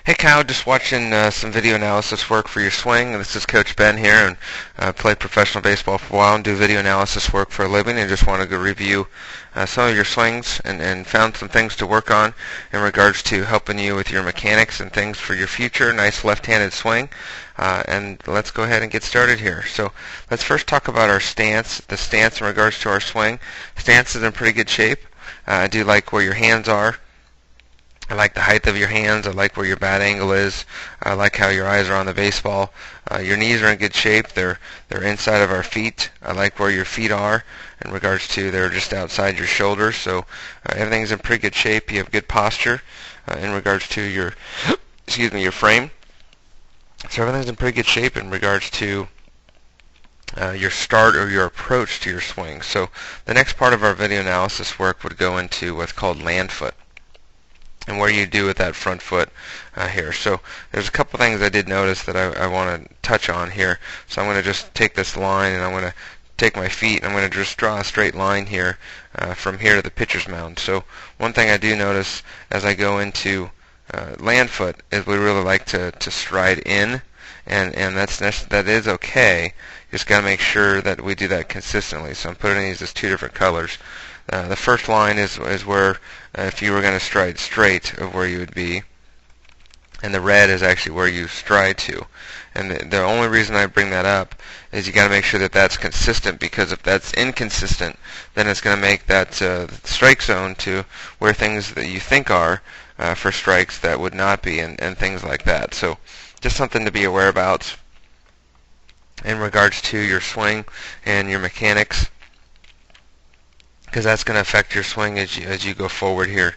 Hey Kyle, just watching some video analysis work for your swing. This is Coach Ben here, and played professional baseball for a while and do video analysis work for a living, and just wanted to review some of your swings and found some things to work on in regards to helping you with your mechanics and things for your future. Nice left-handed swing. And let's go ahead and get started here. So let's first talk about our stance, the stance in regards to our swing. Stance is in pretty good shape. I do like where your hands are. I like the height of your hands. I like where your bat angle is. I like how your eyes are on the baseball. Your knees are in good shape. They're inside of our feet. I like where your feet are in regards to they're just outside your shoulders. So everything's in pretty good shape. You have good posture in regards to your your frame. So everything's in pretty good shape in regards to your start or your approach to your swing. So the next part of our video analysis work would go into what's called land foot, and what do you do with that front foot here. So there's a couple things I did notice that I want to touch on here. So I'm going to just take this line and I'm going to take my feet and I'm going to just draw a straight line here from here to the pitcher's mound. So one thing I do notice as I go into land foot is we really like to stride in, and that is okay. Just got to make sure that we do that consistently. So I'm putting these as two different colors. The first line is where if you were going to stride straight of where you would be, and the red is actually where you stride to. And the only reason I bring that up is you got to make sure that that's consistent, because if that's inconsistent, then it's going to make that strike zone to where things that you think are for strikes that would not be, and things like that. So just something to be aware about in regards to your swing and your mechanics, because that's going to affect your swing as you go forward here.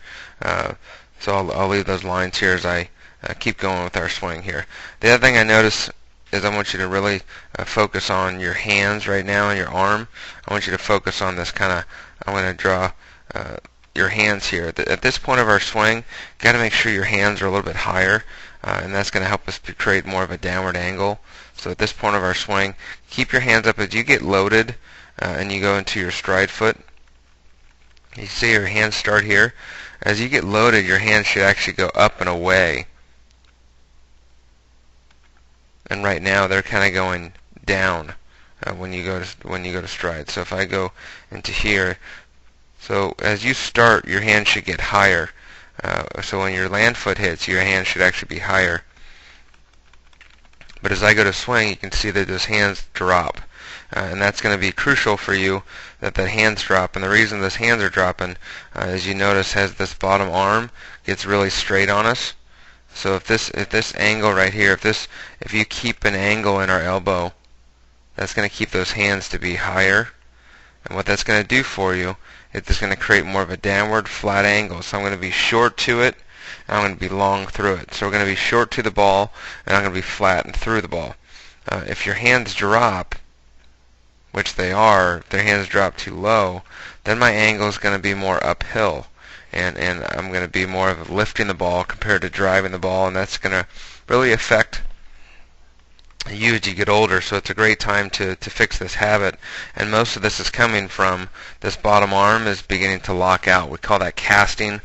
So I'll leave those lines here as I keep going with our swing here. The other thing I notice is I want you to really focus on your hands right now and your arm. I want you to focus on this kind of, I'm going to draw your hands here. At this point of our swing, got to make sure your hands are a little bit higher, and that's going to help us to create more of a downward angle. So at this point of our swing, keep your hands up as you get loaded and you go into your stride foot. You see your hands start here. As you get loaded, your hands should actually go up and away. And right now they're kind of going down when you go to stride. So if I go into here, so as you start, your hands should get higher. So when your land foot hits, your hands should actually be higher. But as I go to swing, you can see that those hands drop. And that's going to be crucial for you, that the hands drop. And the reason those hands are dropping, as you notice, as this bottom arm gets really straight on us. So if this angle right here, if you keep an angle in our elbow, that's going to keep those hands to be higher. And what that's going to do for you, it's going to create more of a downward flat angle. So I'm going to be short to it, and I'm going to be long through it. So we're going to be short to the ball, and I'm going to be flat and through the ball. If your hands drop, which they are, if their hands drop too low, then my angle is going to be more uphill, and I'm going to be more of lifting the ball compared to driving the ball, and that's going to really affect you as you get older. So it's a great time to fix this habit, and most of this is coming from this bottom arm is beginning to lock out. We call that casting,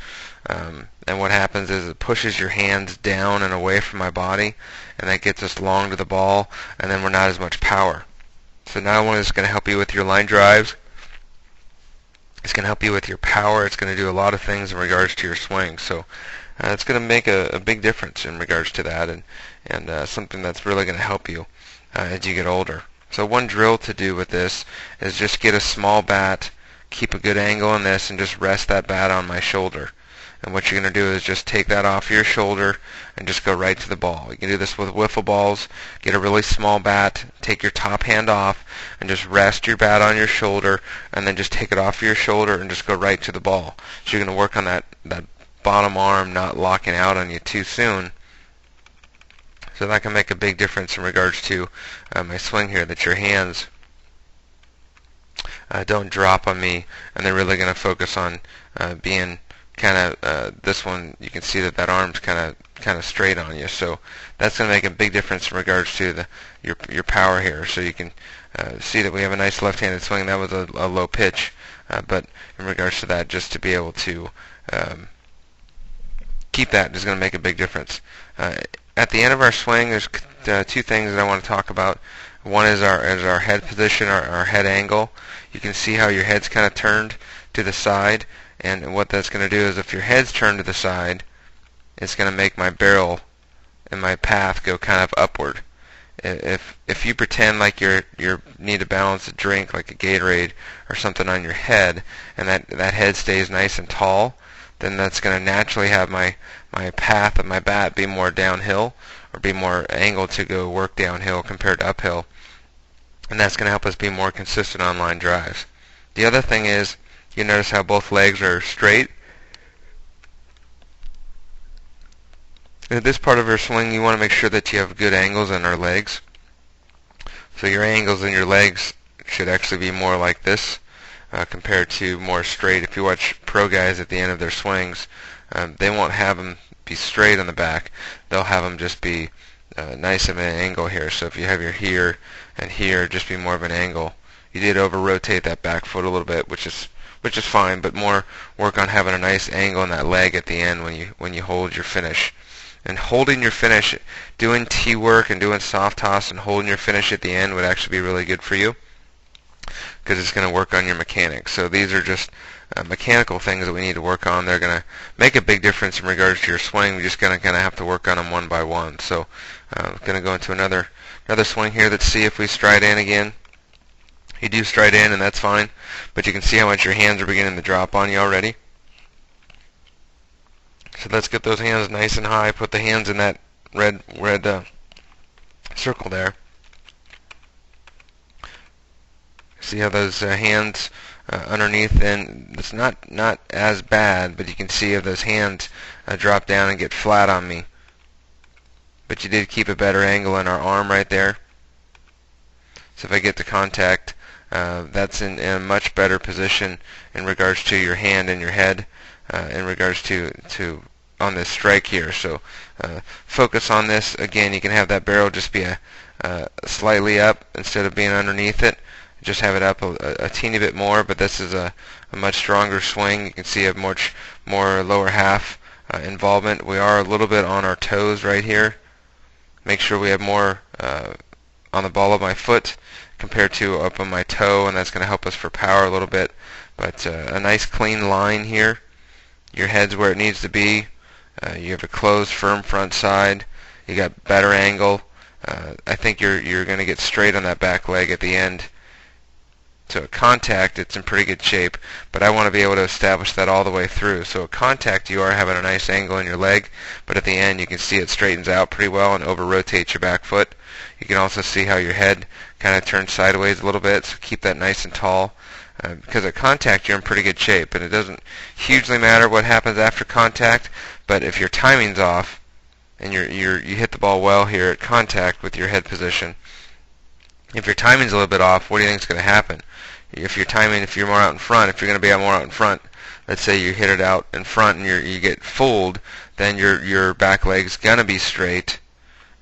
and what happens is it pushes your hands down and away from my body, and that gets us long to the ball, and then we're not as much power. So not only is it going to help you with your line drives, it's going to help you with your power. It's going to do a lot of things in regards to your swing. So it's going to make a big difference in regards to that, and something that's really going to help you as you get older. So one drill to do with this is just get a small bat, keep a good angle on this, and just rest that bat on my shoulder. And what you're going to do is just take that off your shoulder and just go right to the ball. You can do this with wiffle balls. Get a really small bat, take your top hand off, and just rest your bat on your shoulder, and then just take it off your shoulder and just go right to the ball. So you're going to work on that bottom arm not locking out on you too soon. So that can make a big difference in regards to my swing here, that your hands don't drop on me, and they're really going to focus on being kind of this one. You can see that arm's kind of straight on you, so that's going to make a big difference in regards to your power here. So you can see that we have a nice left-handed swing. That was a low pitch, but in regards to that, just to be able to keep that. Is going to make a big difference. At the end of our swing, there's two things that I want to talk about. One is our head position, our head angle. You can see how your head's kind of turned to the side, and what that's going to do is if your head's turned to the side, it's going to make my barrel and my path go kind of upward. If you pretend like you need to balance a drink like a Gatorade or something on your head, and that head stays nice and tall, then that's going to naturally have my path of my bat be more downhill, or be more angled to go work downhill compared to uphill, and that's going to help us be more consistent on line drives. The other thing is, you notice how both legs are straight. At this part of your swing, you want to make sure that you have good angles in our legs. So your angles in your legs should actually be more like this, compared to more straight. If you watch pro guys at the end of their swings, they won't have them be straight on the back. They'll have them just be nice of an angle here. So if you have your here and here, just be more of an angle. You did over-rotate that back foot a little bit, which is fine, but more work on having a nice angle in that leg at the end when you hold your finish. And holding your finish, doing tee work and doing soft toss and holding your finish at the end would actually be really good for you, because it's going to work on your mechanics. So these are just mechanical things that we need to work on. They're going to make a big difference in regards to your swing. We're just going to have to work on them one by one. So I'm going to go into another swing here. Let's see if we stride in again. You do stride in, and that's fine, but you can see how much your hands are beginning to drop on you already. So let's get those hands nice and high. Put the hands in that red circle there. See how those hands underneath, and it's not as bad, but you can see how those hands drop down and get flat on me. But you did keep a better angle in our arm right there. So if I get to contact, that's in a much better position in regards to your hand and your head, in regards to on this strike here. So focus on this. Again, you can have that barrel just be slightly up instead of being underneath it. Just have it up a teeny bit more, but this is a much stronger swing. You can see a much more lower half involvement. We are a little bit on our toes right here. Make sure we have more on the ball of my foot compared to up on my toe, and that's going to help us for power a little bit. But a nice clean line here. Your head's where it needs to be. You have a closed, firm front side. You got better angle. I think you're going to get straight on that back leg at the end. So at contact, it's in pretty good shape, but I want to be able to establish that all the way through. So at contact, you are having a nice angle in your leg, but at the end, you can see it straightens out pretty well and over-rotates your back foot. You can also see how your head kind of turns sideways a little bit, so keep that nice and tall. Because at contact, you're in pretty good shape, and it doesn't hugely matter what happens after contact, but if your timing's off, and you hit the ball well here at contact with your head position, if your timing's a little bit off, what do you think is going to happen? If you're more out in front, if you're going to be more out in front, let's say you hit it out in front and you get fooled, then your back leg's going to be straight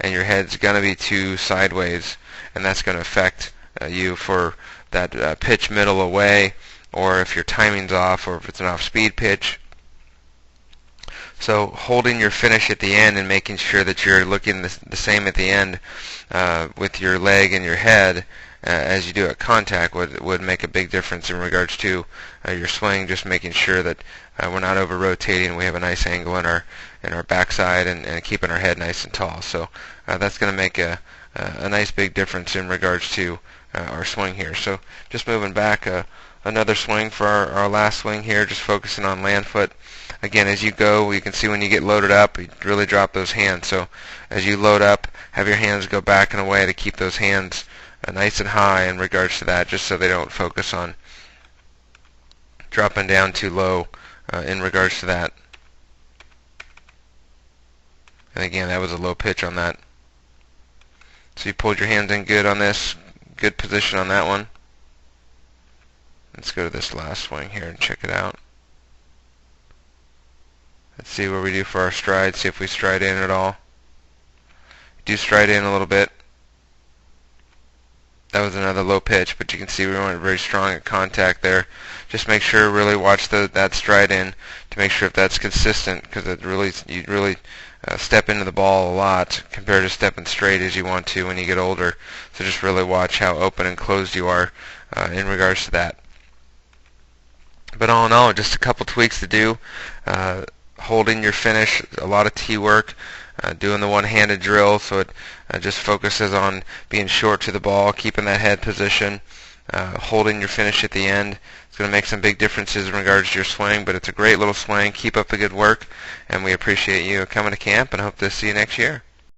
and your head's going to be too sideways, and that's going to affect you for that pitch middle away, or if your timing's off, or if it's an off-speed pitch. So holding your finish at the end and making sure that you're looking the same at the end with your leg and your head as you do at contact would make a big difference in regards to your swing. Just making sure that we're not over-rotating, we have a nice angle in our backside, and keeping our head nice and tall. So that's going to make a nice big difference in regards to our swing here. So just moving back, another swing for our last swing here, just focusing on land foot. Again, as you go, you can see when you get loaded up, you really drop those hands. So as you load up, have your hands go back and away to keep those hands nice and high in regards to that, just so they don't focus on dropping down too low in regards to that. And again, that was a low pitch on that. So you pulled your hands in good on this, good position on that one. Let's go to this last swing here and check it out. Let's see what we do for our stride, see if we stride in at all. Do stride in a little bit. That was another low pitch, but you can see we weren't very strong at contact there. Just make sure, really watch that stride in to make sure if that's consistent, because you really step into the ball a lot compared to stepping straight as you want to when you get older. So just really watch how open and closed you are in regards to that. But all in all, just a couple tweaks to do. Holding your finish, a lot of tee work, doing the one-handed drill, so it just focuses on being short to the ball, keeping that head position, holding your finish at the end. It's going to make some big differences in regards to your swing, but it's a great little swing. Keep up the good work, and we appreciate you coming to camp and hope to see you next year.